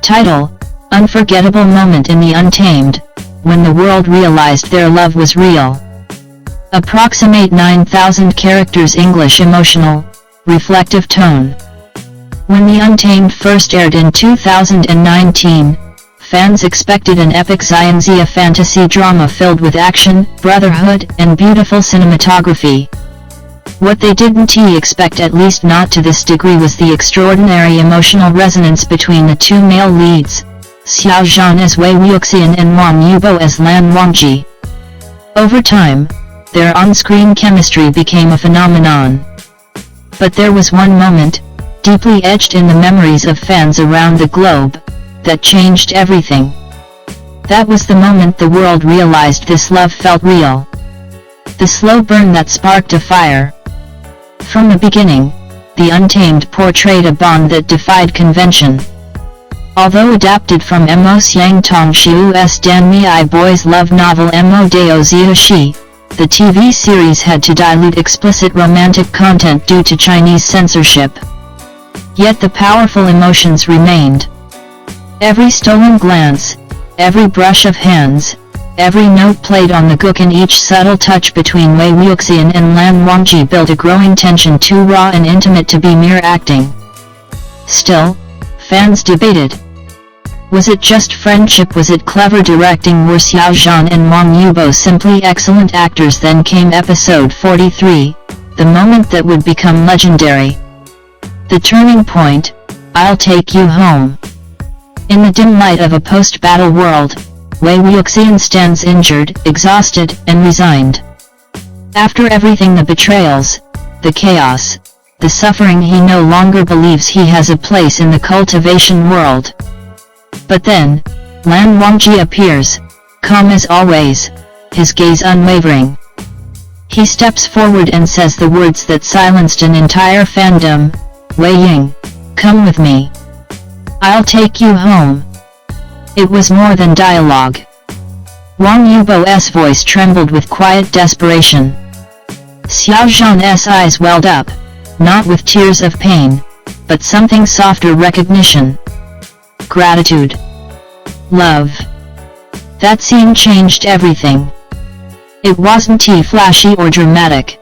Title: Unforgettable moment in the Untamed, when the world realized their love was real. Approximate 9,000 characters. English. Emotional, reflective tone. When The Untamed first aired in 2019, fans expected an epic Xianxia fantasy drama filled with action, brotherhood, and beautiful cinematography. What they didn't expect, at least not to this degree, was the extraordinary emotional resonance between the two male leads, Xiao Zhan as WangXian and Wang Yibo as Lan Wangji. Over time, their on-screen chemistry became a phenomenon. But there was one moment, deeply etched in the memories of fans around the globe, that changed everything. That was the moment the world realized this love felt real. The slow burn that sparked a fire. From the beginning, The Untamed portrayed a bond that defied convention. Although adapted from Mo Xiang Tong Xiu's Dan Mi Boys Love novel Mo Dao Zia Shi, the TV series had to dilute explicit romantic content due to Chinese censorship. Yet the powerful emotions remained. Every stolen glance, every brush of hands, every note played on the guk, and each subtle touch between WangXian and Lan Wangji built a growing tension too raw and intimate to be mere acting. Still, fans debated. Was it just friendship? Was it clever directing? Were Xiao Zhan and Wang Yibo simply excellent actors? Then came episode 43, the moment that would become legendary. The turning point: I'll Take You Home. In the dim light of a post-battle world, WangXian stands injured, exhausted, and resigned. After everything, the betrayals, the chaos, the suffering, he no longer believes he has a place in the cultivation world. But then, Lan Wangji appears, calm as always, his gaze unwavering. He steps forward and says the words that silenced an entire fandom: Wei Ying, come with me. I'll take you home. It was more than dialogue. Wang Yibo's voice trembled with quiet desperation. Xiao Zhan's eyes welled up, not with tears of pain, but something softer: recognition. Gratitude. Love. That scene changed everything. It wasn't flashy or dramatic.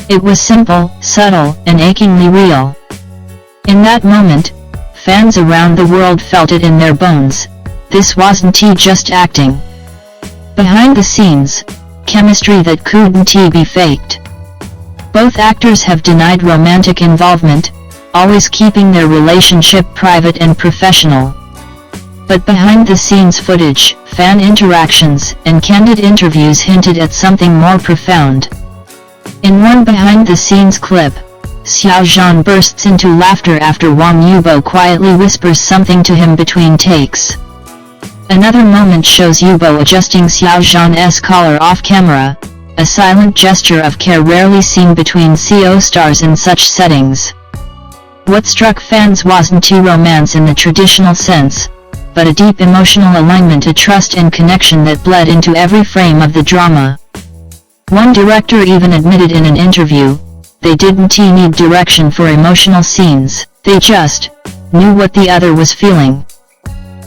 It was simple, subtle, and achingly real. In that moment, fans around the world felt it in their bones. This wasn't just acting. Behind the scenes, chemistry that couldn't be faked. Both actors have denied romantic involvement, always keeping their relationship private and professional. But behind-the-scenes footage, fan interactions, and candid interviews hinted at something more profound. In one behind-the-scenes clip, Xiao Zhan bursts into laughter after Wang Yibo quietly whispers something to him between takes. Another moment shows Yibo adjusting Xiao Zhan's collar off-camera, a silent gesture of care rarely seen between CO stars in such settings. What struck fans wasn't romance in the traditional sense, but a deep emotional alignment, a trust and connection that bled into every frame of the drama. One director even admitted in an interview, they didn't need direction for emotional scenes, they just knew what the other was feeling.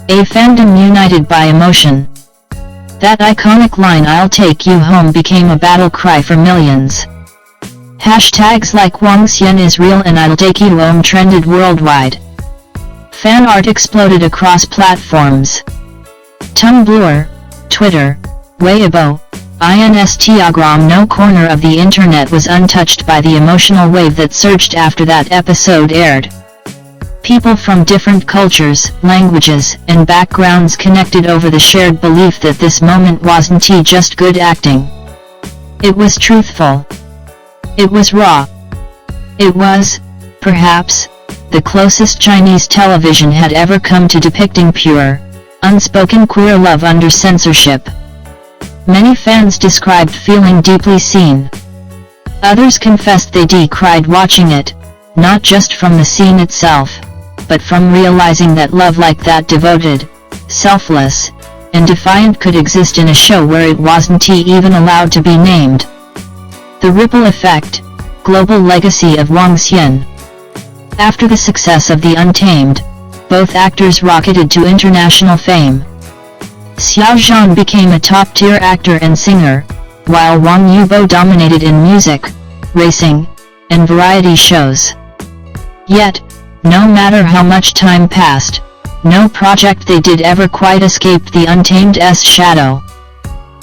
A fandom united by emotion. That iconic line, "I'll take you home," became a battle cry for millions. Hashtags like WangXian is real and llTakeYouHome trended worldwide. Fan art exploded across platforms. Tumblr, Twitter, Weibo, Instagram. No corner of the internet was untouched by the emotional wave that surged after that episode aired. People from different cultures, languages, and backgrounds connected over the shared belief that this moment wasn't just good acting. It was truthful. It was raw. It was, perhaps, the closest Chinese television had ever come to depicting pure, unspoken queer love under censorship. Many fans described feeling deeply seen. Others confessed they cried watching it, not just from the scene itself, but from realizing that love like that, devoted, selfless, and defiant, could exist in a show where it wasn't even allowed to be named. The ripple effect, global legacy of WangXian. After the success of The Untamed, both actors rocketed to international fame. Zhan became a top-tier actor and singer, while Wang Yibo dominated in music, racing, and variety shows. Yet, no matter how much time passed, no project they did ever quite escaped the Untamed's shadow.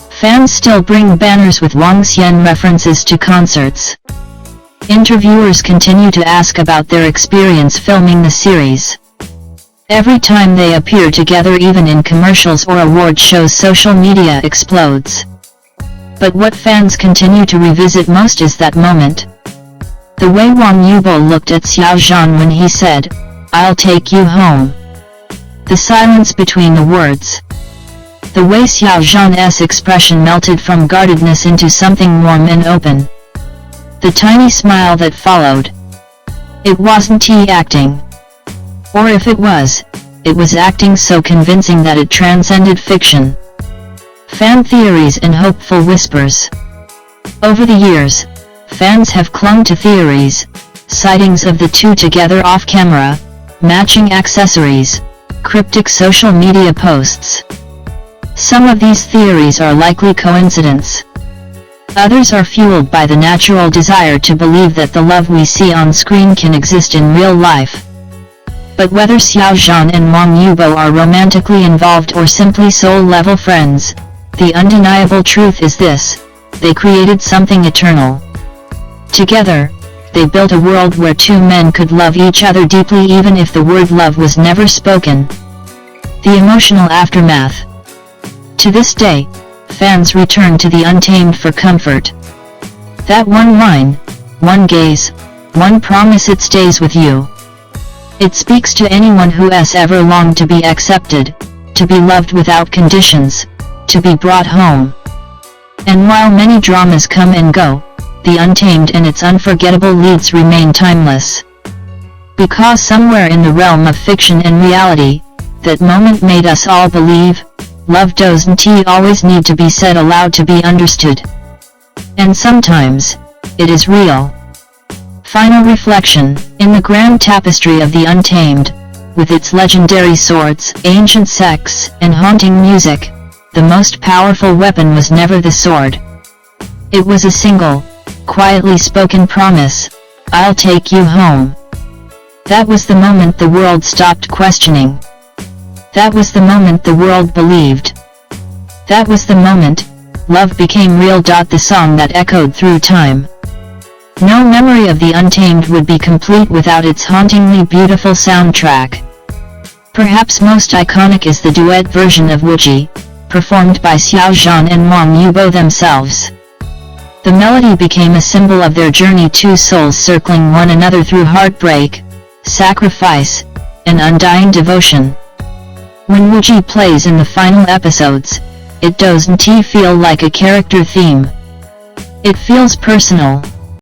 Fans still bring banners with WangXian references to concerts. Interviewers continue to ask about their experience filming the series. Every time they appear together, even in commercials or award shows, social media explodes. But what fans continue to revisit most is that moment. The way Wang Yibo looked at Zhan when he said, "I'll take you home." The silence between the words. The way Zhan's expression melted from guardedness into something warm and open. The tiny smile that followed. It wasn't acting. Or if it was acting so convincing that it transcended fiction. Fan theories and hopeful whispers. Over the years, fans have clung to theories, sightings of the two together off camera, matching accessories, cryptic social media posts. Some of these theories are likely coincidence. Others are fueled by the natural desire to believe that the love we see on screen can exist in real life. But whether Zhan and Wang Yibo are romantically involved or simply soul-level friends, the undeniable truth is this: they created something eternal. Together, they built a world where two men could love each other deeply even if the word love was never spoken. The emotional aftermath. To this day, fans return to the Untamed for comfort. That one line, one gaze, one promise, it stays with you. It speaks to anyone who has ever longed to be accepted, to be loved without conditions, to be brought home. And while many dramas come and go, the Untamed and its unforgettable leads remain timeless. Because somewhere in the realm of fiction and reality, that moment made us all believe, love doesn't always need to be said aloud to be understood. And sometimes, it is real. Final reflection. In the grand tapestry of the Untamed, with its legendary swords, ancient sects, and haunting music, the most powerful weapon was never the sword. It was a single, quietly spoken promise: "I'll take you home." That was the moment the world stopped questioning. That was the moment the world believed. That was the moment love became real. The song that echoed through time. No memory of the Untamed would be complete without its hauntingly beautiful soundtrack. Perhaps most iconic is the duet version of Wangji, performed by Zhan and Wang Yibo themselves. The melody became a symbol of their journey, two souls circling one another through heartbreak, sacrifice, and undying devotion. When Wangji plays in the final episodes, it doesn't feel like a character theme. It feels personal,